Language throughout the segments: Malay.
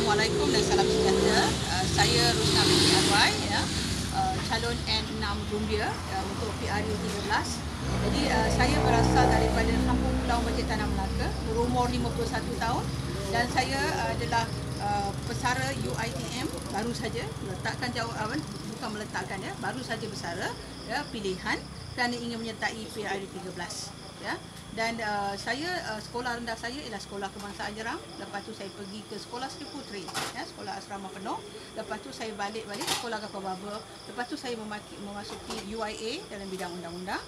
Assalamualaikum dan salam sejahtera. Saya Rusna binti Arwai, calon N6 Rumbia untuk PRU 13. Jadi saya berasal daripada Kampung Pulau Masjid Tanah Melaka, berumur 51 tahun dan saya adalah pesara UiTM baru saja meletakkan bukan meletakkan baru saja bersara pilihan kerana ingin menyertai PRU 13. Dan sekolah rendah saya ialah Sekolah Kebangsaan Jeram. Lepas tu saya pergi ke Sekolah Sri Puteri, sekolah asrama penuh. Lepas tu saya balik Sekolah Gafar Baba. Lepas tu saya memasuki UIA dalam bidang undang-undang.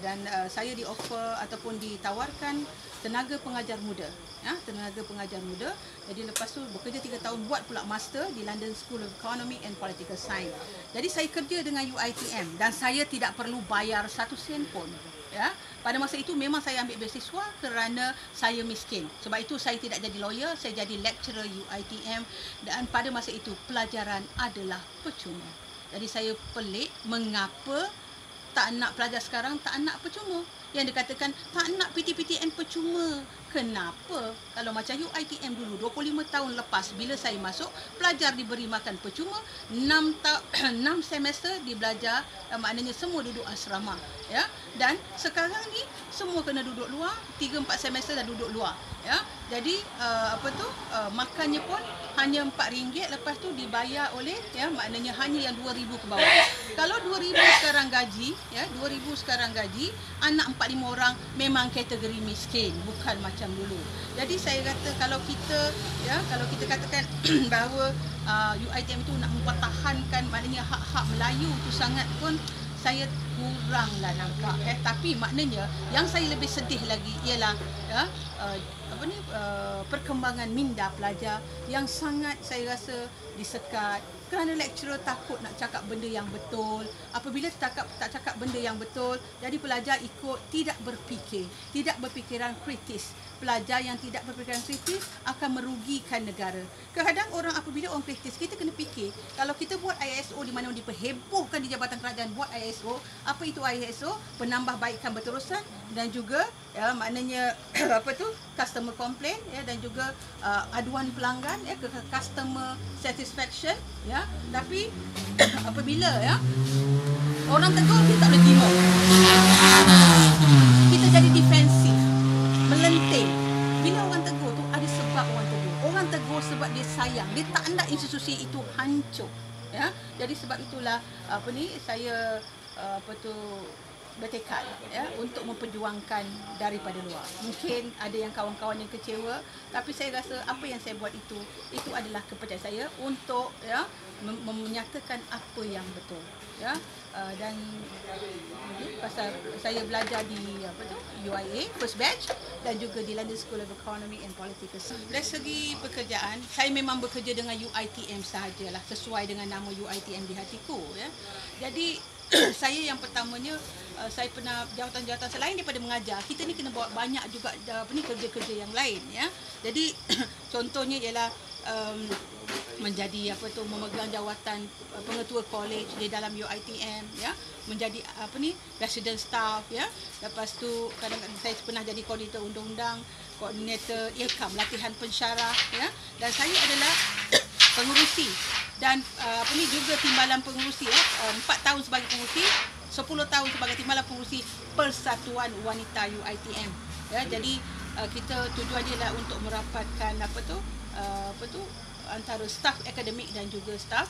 Dan saya di-offer ataupun ditawarkan tenaga pengajar muda. Tenaga pengajar muda. Jadi lepas tu bekerja 3 tahun buat pula master di London School of Economic and Political Science. Jadi saya kerja dengan UiTM dan saya tidak perlu bayar 1 sen pun. Pada masa itu memang saya ambil beasiswa kerana saya miskin. Sebab itu saya tidak jadi lawyer, saya jadi lecturer UiTM dan pada masa itu pelajaran adalah percuma. Jadi saya pelik mengapa tak nak pelajar sekarang tak nak percuma. Yang dikatakan tak nak PTPTN percuma. Kenapa? Kalau macam UiTM dulu 25 tahun lepas bila saya masuk, pelajar diberi makan percuma, 6 semester dibelajar, maknanya semua duduk asrama, Dan sekarang ni semua kena duduk luar, 3-4 semester dah duduk luar, Jadi makannya pun hanya RM4, lepas tu dibayar oleh maknanya hanya yang 2,000 ke bawah. Kalau 2,000 sekarang gaji, 2,000 sekarang gaji, anak 4-5 orang memang kategori miskin, bukan macam dulu. Jadi saya kata kalau kita katakan bahawa UiTM itu nak mempertahankan maknanya hak-hak Melayu tu sangat pun saya kuranglah nampak. Tapi maknanya yang saya lebih sedih lagi ialah perkembangan minda pelajar yang sangat saya rasa disekat kerana lecturer takut nak cakap benda yang betul. Apabila tak cakap benda yang betul, jadi pelajar ikut tidak berfikir, tidak berfikiran kritis. Pelajar yang tidak berfikiran kritis akan merugikan negara. Kadang apabila orang kritis, kita kena fikir, kalau kita buat ISO di mana diperhebohkan di Jabatan Kerajaan buat ISO, apa itu ISO? Penambahbaikan berterusan dan juga maknanya customer complaint dan juga aduan pelanggan ke customer satisfaction, tapi apabila orang tegur, kita tak boleh terima. Kita jadi defensif, melenting. Bila orang tegur tu ada sebab orang tegur. Orang tegur sebab dia sayang, dia tak nak institusi itu hancur. Jadi sebab itulah saya bertekad untuk memperjuangkan daripada luar. Mungkin ada yang kawan-kawan yang kecewa, tapi saya rasa apa yang saya buat itu adalah kepercayaan saya untuk menyatakan apa yang betul. Dan pasal saya belajar di UIA first batch dan juga di London School of Economic and Political Science. Dari segi pekerjaan, saya memang bekerja dengan UiTM sahajalah, sesuai dengan nama UiTM di hatiku. Jadi saya yang pertamanya, saya pernah jawatan-jawatan selain daripada mengajar, kita ni kena bawa banyak juga kerja-kerja yang lain. Jadi contohnya ialah menjadi memegang jawatan pengetua college di dalam UiTM, menjadi resident staff, lepas tu kadang-kadang saya pernah jadi koordinator undang-undang, koordinator ilkam latihan pensyarah, dan saya adalah pengurusi dan juga timbalan pengurusi, 4 tahun sebagai pengurusi, 10 tahun sebagai timbalan pengurusi Persatuan Wanita UiTM. Jadi kita tujuan dia adalah untuk merapatkan antara staf akademik dan juga staf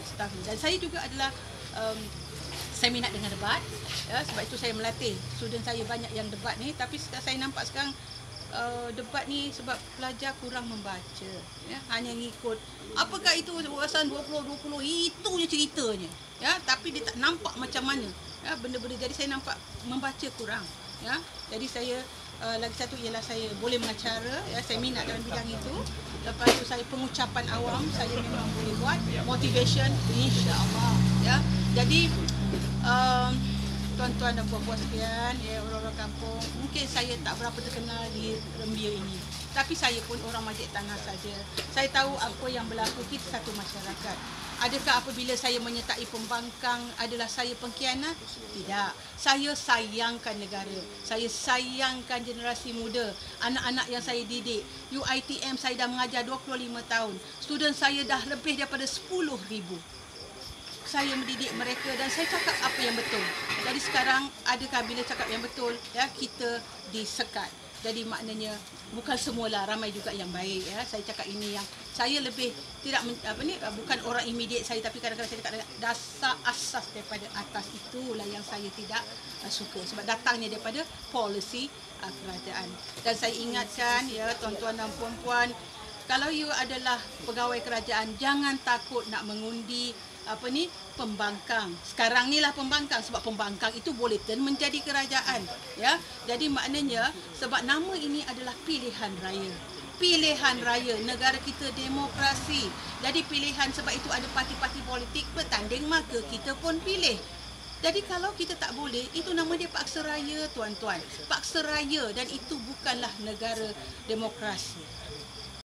staf. Dan saya juga adalah saya minat dengan debat, sebab itu saya melatih student saya banyak yang debat ni. Tapi saya nampak sekarang debat ni sebab pelajar kurang membaca, hanya ngikut apakah itu ulasan 2020 itu je ceritanya, tapi dia tak nampak macam mana benda-benda. Jadi saya nampak membaca kurang, jadi saya lagi satu ialah saya boleh mengacara, saya minat dalam bidang itu. Lepas tu saya pengucapan awam saya memang boleh buat, motivation insya-Allah, Jadi tuan-tuan dan puan-puan sekalian, orang-orang kampung, mungkin saya tak berapa terkenal di Rumbia ini, Tapi saya pun orang Majik Tanah saja. Saya tahu apa yang berlaku, kita satu masyarakat. Adakah apabila saya menyertai pembangkang adalah saya pengkhianat? Tidak. Saya sayangkan negara. Saya sayangkan generasi muda, anak-anak yang saya didik. UiTM saya dah mengajar 25 tahun. Student saya dah lebih daripada 10,000. Saya mendidik mereka dan saya cakap apa yang betul. Jadi sekarang adakah bila cakap yang betul, ya, kita disekat. Jadi maknanya bukan semualah, ramai juga yang baik, ya. Saya cakap ini yang saya lebih tidak bukan orang immediate saya, tapi kadang-kadang saya cakap dasar asas daripada atas, itulah yang saya tidak suka sebab datangnya daripada polisi kerajaan. Dan saya ingatkan, ya, tuan-tuan dan puan-puan, kalau you adalah pegawai kerajaan, jangan takut nak mengundi pembangkang. Sekarang ni lah pembangkang sebab pembangkang itu boleh turn menjadi kerajaan, ya. Jadi maknanya sebab nama ini adalah pilihan raya. Pilihan raya, negara kita demokrasi. Jadi pilihan, sebab itu ada parti-parti politik bertanding, maka kita pun pilih. Jadi kalau kita tak boleh, itu nama dia paksa raya, tuan-tuan. Paksa raya, dan itu bukanlah negara demokrasi.